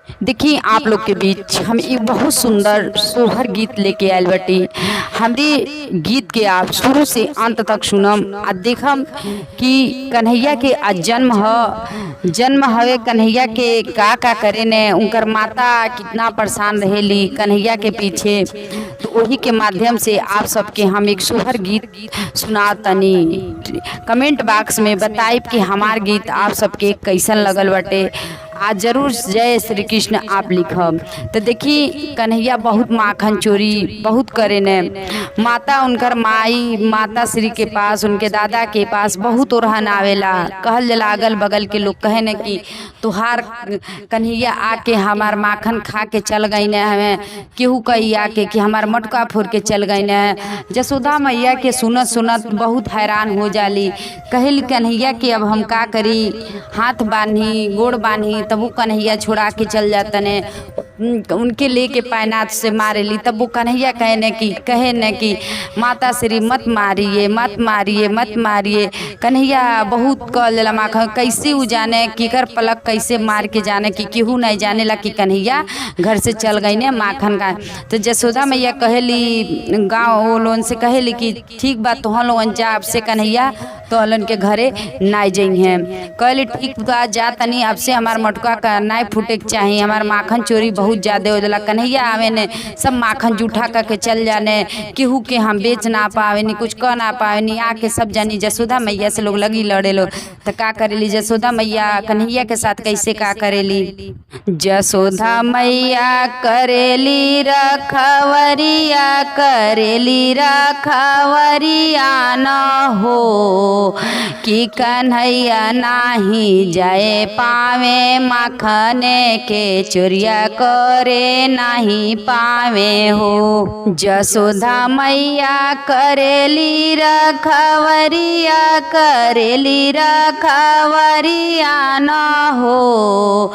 देखिए आप लोग के बीच हम एक बहुत सुंदर सोहर गीत लेके आयल बटी। हमरे गीत के आप शुरू से अंत तक सुनम आ देखम कि कन्हैया के आज जन्म हवे। कन्हैया के का करे ने उनकर माता कितना परेशान रहेली कन्हैया के पीछे, तो वही के माध्यम से आप सबके हम एक सोहर गीत सुना तनी। कमेंट बॉक्स में बताइब कि हमार गीत आप सबके कैसन लगल बटे। आज जरूर जय श्री कृष्ण आप लिखब। तो देखी कन्हैया बहुत माखन चोरी बहुत करे ने। माता उनकर माता श्री के पास उनके दादा के पास बहुत ओरहन आवेला। कहल जला अगल बगल के लोग कहे न कि तुहार कन्हैया आके हमार माखन खा के चल गई न हमें, केहू कही आके कि हमार मटका फोड़ के चल गई न। जसोदा मैया के सुनत सुनत बहुत हैरान हो जाली। कहल कन्हैया के अब हम का करी, हाथ बांधी गोड़ बांधी, तब वो कन्हैया छोड़ा के चल जाता ने। उनके लेके पैनाथ से मारेली, तब वो कन्हैया कहे न कि माता श्री मत मारिए मत मारिए मत मारिए। कन्हैया बहुत कल माखन कैसे उ जाने किकर पलक कैसे मार के जाने कि केहू नहीं जाने ला कि कन्हैया घर से चल गई ने माखन का। तो जसोदा मैया कहेली गाँव लोन से कहेली कि ठीक बात तो हम लोगन जा, अब से कन्हैया तो अलन के घरे नाई जाइ हैं। कहली ठीक बा जा तनी, अब से हमार मटका का नाई फूटे के चाहिए, हमार माखन चोरी बहुत ज़्यादा हो जाला। कन्हैया आवे ने सब माखन जूठा करके चल जाने, केहू के हम बेच ना पावे नी कुछ कह ना पावे नी। आके सब जानी जसोदा मैया से लोग लगी लड़े लो। तो का करेली जसोदा मैया कन्हैया के साथ कैसे का करेली। जसोदा मैया करेली रखवरिया करेली रखवरिया न हो कि कन्हैया नाही जाए पावे माखने के चोरिया करे नहीं पावे हो। जसोदा मैया करेली रखवरिया करेली रखवरिया न हो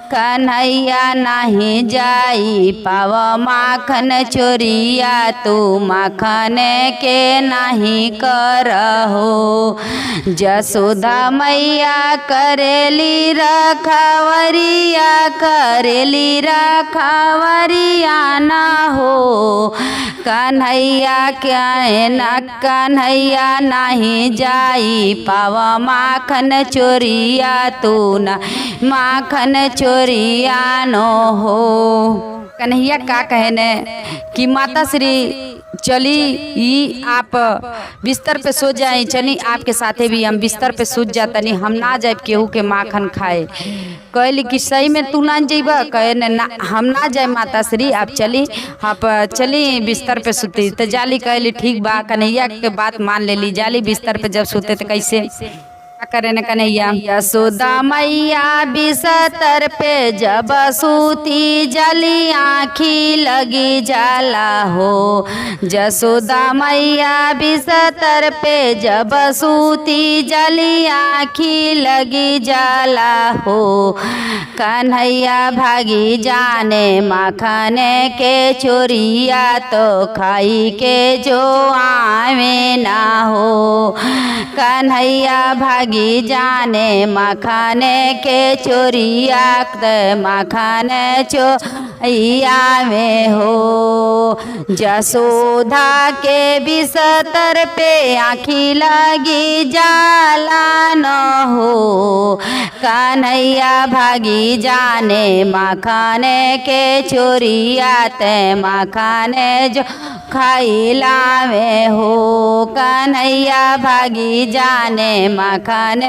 कन्हैया नहीं जाई पाव माखन चोरिया तू माखन के नहीं करहो। जसोदा मैया करेली रखवरिया करेली रखवरिया न हो कन्हैया के न कन्हैया नहीं जाई पाव माखन चोरिया तू न माखन चोरिया नो हो। कन्हैया का कहने कि माता श्री चली ई आप बिस्तर पे सो जाए, चली आपके साथे भी हम बिस्तर पे सूत जाता नहीं, हम ना जाए केहू के माखन खाए। कहली कि सही में तू ना जाइबा, कहे ना हम ना जाए माता श्री आप चली आप चली बिस्तर पे सुती। तो जाली कहली ठीक बा, कन्हैया के बात मान लेली। जाली बिस्तर पे जब सोते तो कैसे करे न कन्हैया। यशोदा मैया बिस्तर पे जब सूती जली आँखी लगी जाला हो। जसोदा मैया बिस्तर पे जब सूती जली आँखी लगी जाला हो कन्हैया भागी जाने माखने के चोरिया तो खाई के जो आवे ना हो। कन्हैया भागी जाने माखने के चोरिया माखने चोरिया में हो। जसोदा के बिस्तर पे आँखी लगी जाला न हो कन्हैया भागी जाने माखने के चोरिया ते माखने जो खाइला में हो। कन्हैया भागी जाने माखन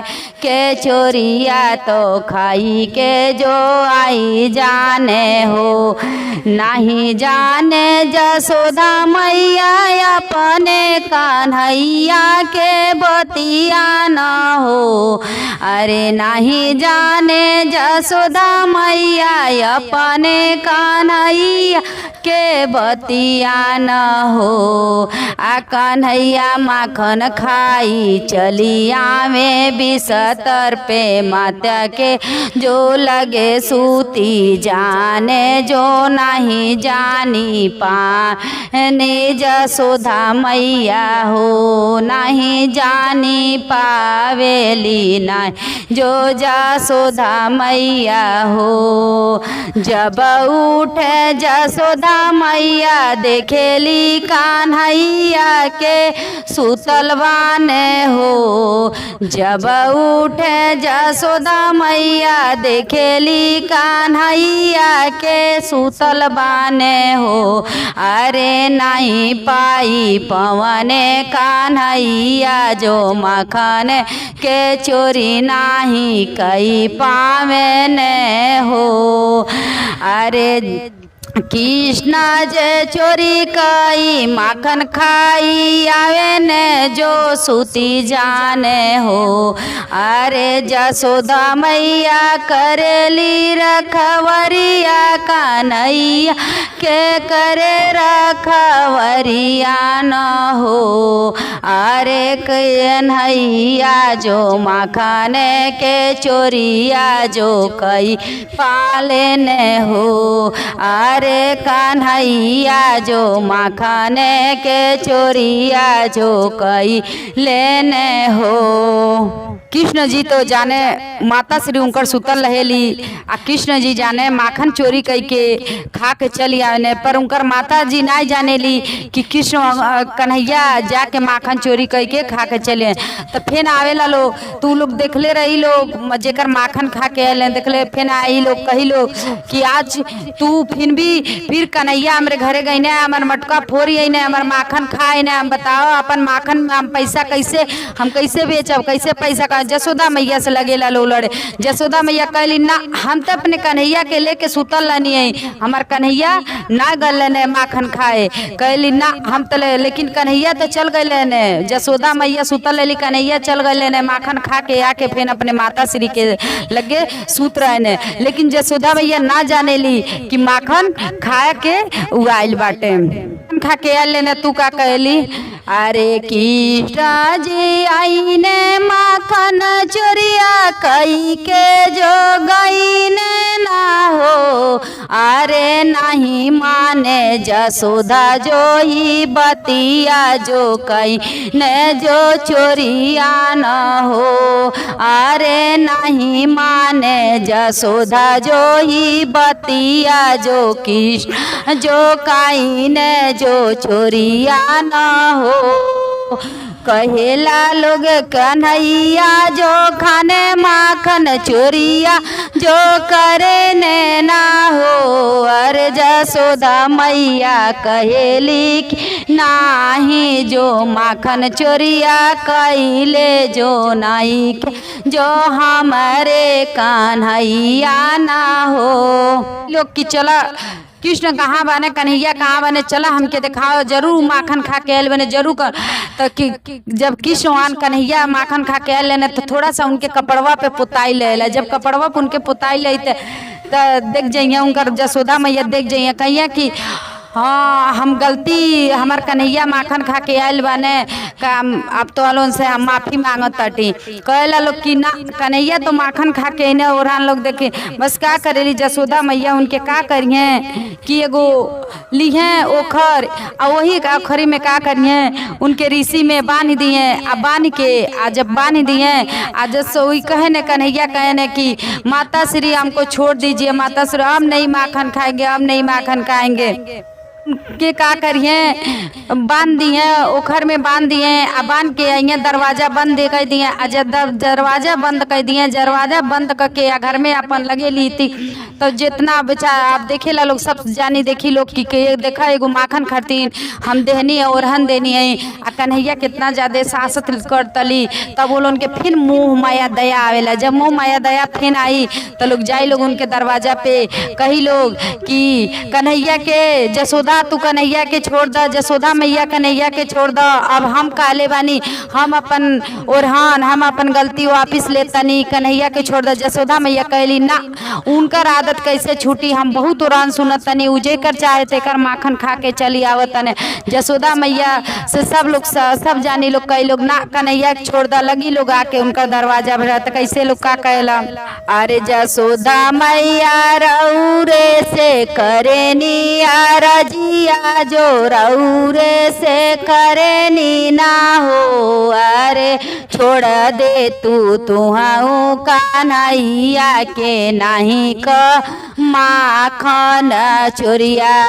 के चोरिया तो खाई के जो आई जाने हो। नहीं जाने जसोदा मैया अपने कन्हैया के बतिया न हो। अरे नहीं जाने जसोदा मैया अपने कन्हैया के बतिया न हो। आ कन्हैया माखन खाई चली आवे बिस्तर पे माता के जो लगे सूती जाने जो नहीं जानी पाने जसोदा मैया हो। नहीं जानी पावेली नहीं नाई जो जसोदा मैया हो। जब उठे जसोदा मैया देखेली कान्हैया के सुतल बाने हो। जब उठे जसोदा मैया देखेली कान्हैया के सुतल बाने हो। अरे नहीं पाई पवने कान्हैया जो मखन के चोरी नाही कई पावे ने हो। अरे कृष्ण जे चोरी कई माखन खाई आवे ने जो सूती जाने हो। अरे जसोदा मैया करेली रखवरिया कान्हैया के करे रखवरिया न हो। अरे कन्हैया जो माखन के चोरिया जो कई पाले ने हो। अरे कान्हैया जो माखन के चोरिया जो कई लेने हो। कृष्ण जी तो जाने माता श्री उनकर सुतल रहेली आ कृष्ण जी जाने माखन चोरी कई के खा के चली आने, पर उनकर माता जी ना जाने ली कि कृष्ण कन्हैया जाके माखन चोरी कई के खा के चले। तो फिर आवेला लोग, तू लोग देखले रही लोग जेकर माखन खा के आए देखले, फिर आई लोग कही लोग कि आज तू फिर कन्हैया हमारे घरे गई ने हमार मटका फोड़ी आई ने हमार माखन खाए ने। हम बताओ अपन माखन हम पैसा कैसे बेचब, कैसे पैसा का। जसोदा मैया से लगेला लो लड़े। जसोदा मैया कहली ना हम तो अपने कन्हैया के लेके सुतल रहनी है, हमार कन्हैया ना गल ने माखन खाए। कहली ना हम तो लेकिन कन्हैया तो चल गए ने। जसोदा मैया सुतल रही, कन्हैया चल गए ने माखन खा के आके फिर अपने माता श्री के लगे सूत रहे ने। लेकिन जसोदा मैया ना जाने ली कि माखन खा के उगाइल बाटे। खा के आले ने तू का कहली। अरे कृष्ण जी आई ने माखन चोरिया कई के जो गई ने ना हो। अरे नहीं माने जसोदा जो ही बतिया जो कई ने जो चोरिया न हो। अरे नहीं माने जसोदा जो ही बतिया जो कृष्ण जो कई ने जो चोरिया न हो। कहेला लोग कन्हैया जो खाने माखन चोरिया जो करे ने ना हो। अरे जसोदा मैया कहेली नाही जो माखन चोरिया कैले जो नाई जो हमारे कन्हैया ना हो। लोग की चला कृष्ण कहाँ बने कन्हैया कहाँ बने, चला हमके दिखाओ जरूर माखन खा के आयल बने जरूर कर। तो जब कृष्ण कन्हैया माखन खा के आयल लेने तो थोड़ा सा उनके कपड़वा पे पुताई ले। जब कपड़वा पे उनके पुताई ले तो देख जाइए उनकर जसोदा मैया देख जाइए कहिए कि हाँ हम गलती हमार कन्हैया माखन खा के आयल बने का अब तो वालों से हम माफ़ी मांगत ताटी। कहला लोग कि ना कन्हैया तो माखन खा के इन्हें और लोग देखे बस का करेली जसोदा मैया उनके का करिए कि एगो लिहे ओखर आ वही ओखरी में का करिए उनके ऋषि में बांध दिए। आ बांध के आ जब बांध दिए आ जस वही कहे ने कन्हैया कहे ने कि माता श्री हमको छोड़ दीजिए, माता श्री हम नहीं माखन खाएंगे, हम नहीं माखन खाएंगे। के का करिए बांध दिए ओखर में बांध दिए। आ बांध के आइए दरवाजा बंद कर दिए। आ जब दरवाजा बंद कर दिए, दरवाजा बंद करके आ घर में अपन लगे ली थी। तो जितना बेचारा आप देखे ला लोग सब जानी देखी लोग की देखा एगो माखन खातीन हम देहनी है ओरहन देनी है। आ कन्हैया कितना ज़्यादा सासत कर तली तब वो लोग के फिर मुँह माया दया आवेला। जब मुँह माया दया फिर आई तो लोग जाई लोग उनके दरवाजा पे कही लोग कि कन्हैया के जसोदा तू कन्हैया के छोड़ द, जसोदा मैया कन्हैया के छोड़ द। अब हम काले बानी हम अपन ओरहान हम अपन गलती वापिस ले तनी कन्हैया के छोड़ द। जसोदा मैया कहली ना उनकर आदत कैसे छूटी, हम बहुत ओरहान सुनत तनी उजे कर चाहे तेकर माखन खा के चली आवत तने। जसोदा मैया से सब लोग सब जानी लोग कई लोग ना कन्हैया के छोड़ द। लगी लोग आके उनका दरवाजा भरा तो कैसे लोग का कहला। अरे जसोदा मैया रौरे से करे नी आरजी भैया जो रौरे से करनी ना हो, अरे छोड़ दे तू तुहाऊ कन्हैया के नहीं क माखन चोरिया।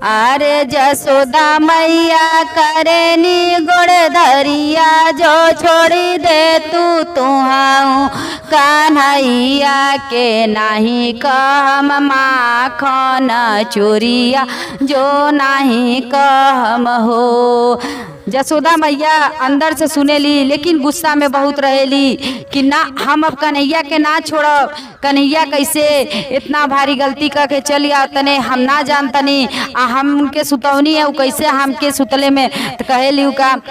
अरे जसोदा मैया करनी गोड़ धरिया जो छोड़ी दे तू तुहाऊ कन्हैया के नहीं कहम माखन चोरिया जो नहीं कहम हो। जसोदा मैया अंदर से सुनेली लेकिन गुस्सा में बहुत रहेली कि ना हम अब कन्हैया के ना छोड़ब। कन्हैया कैसे इतना भारी गलती करके चल आ तने हम ना जानतनी आ हम उनके सुतौनी है कैसे हमके सुतले में। तो कहेली का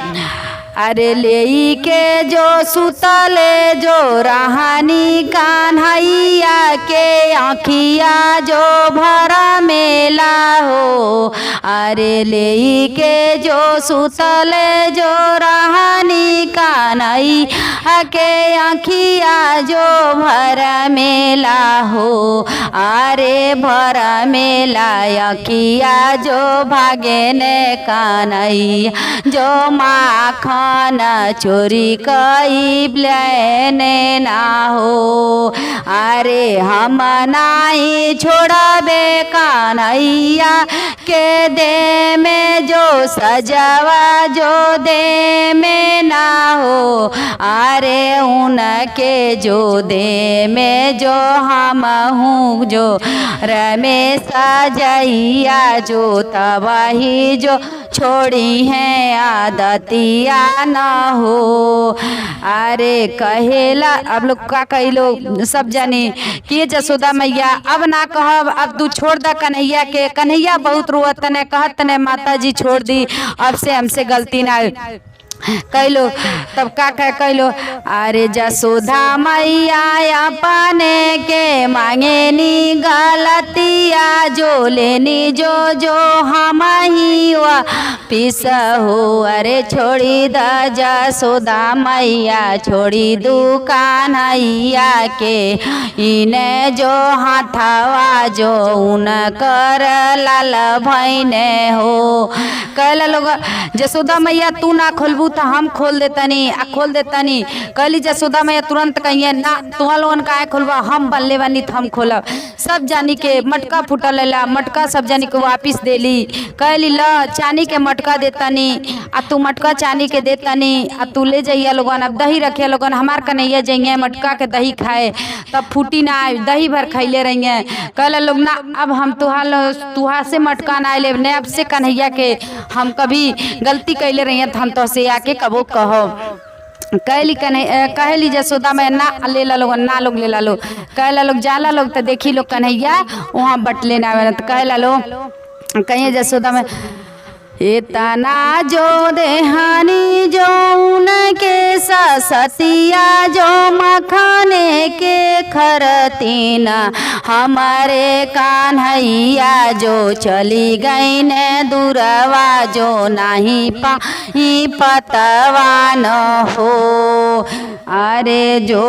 अरे ले के जो सुतले जो रहनी कन्हैया के आँखिया जो भरा मेला हो, अरे ले के जो सुतले जो रहनी कन्हैया के आँखिया जो भरा मेला हो, अरे भरा मेला आँखिया जो भागे ने कन्हैया जो माखन चोरी कई लेने ना हो। अरे हम नहीं छोड़बे कन्हैया के दे में जो सजावा जो दे में ना हो, अरे उनके जो दे में जो हम हूँ जो रमेश जैया जो तबाही जो छोड़ी है आदतिया न हो। अरे कहेला अब लोग का कही लोग सब जानी कि जसोदा मैया अब ना कहब, अब तू छोड़ दा कन्हैया के। कन्हैया बहुत रोवत ने कहत ने माता जी छोड़ दी, अब से हमसे गलती ना कैलो। तब का कह कैलो अरे जसोदा मैया अपने के मांगे नी गलतिया जो लेनी जो जो हम ही वापिस हो। अरे छोड़ी द जसोदा मैया छोड़ी दुकान हैया के इने जो हाथवा जो उन कर लाल भैने हो। कहला लोग जसोदा मैया तू ना खोलबू तो हम खोल देतनी आ खोल देतनी। कहली जसोदा मैया तुरंत कहिए ना तुहा लोगन काहे खोलबा, हम बनले बानी तो हम खोलब। सब जानी के मटका फूटल ला मटका सब जानी के वापिस देली। कहली ल चानी के मटका देतनी आ तू मटका चानी के देतनी आ तू ले जाइए लोगन। अब दही रखे लोगन हमार कन्हैया जाइए मटका के दही खाए तब फूटी ना दही भर खैले रहिए। कहला लोग ना अब हम तुहा से मटका ना ले ने अब से कन्हैया के हम कभी गलती कैले रहिए तो हम तो से आके कबो कहो। कहली जसोदा मैं ना ले ला लोग ना लोग ले ला लो। कहला लोग जाला लोग तो देखी लोग कन्हैया वहाँ बटले ना आवे तो कहला लो कहिए जसोदा में इतना जो देहानी जो उनके सतिया जो मखाने के खरतीन हमारे कान्हैया जो चली गई ने दूरवा जो नहीं पाई पतवा न हो। अरे जो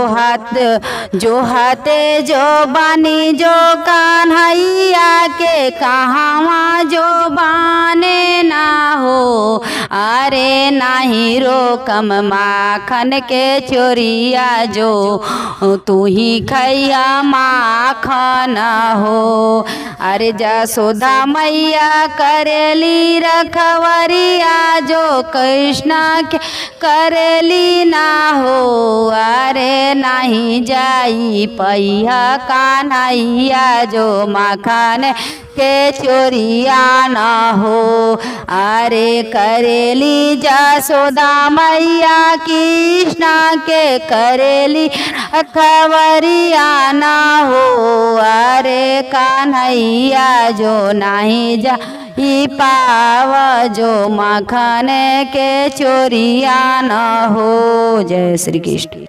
हाथे जो बानी जो कान्हैया के कहाँ जो बाने ना हो। अरे नाही रोकम माखन के चोरिया जो तू ही खैया माखन हो। अरे जसोदा मैया करेली रखवरिया जो कृष्णा के करेली ना हो। अरे नहीं जाई पैया कान्हैया जो माखन के चोरिया न हो। अरे करेली जसोदा मैया कृष्णा के करेली खबरिया न हो। अरे कान्हैया जो नहीं जा पाव जो माखन के चोरिया न हो। जय श्री कृष्ण।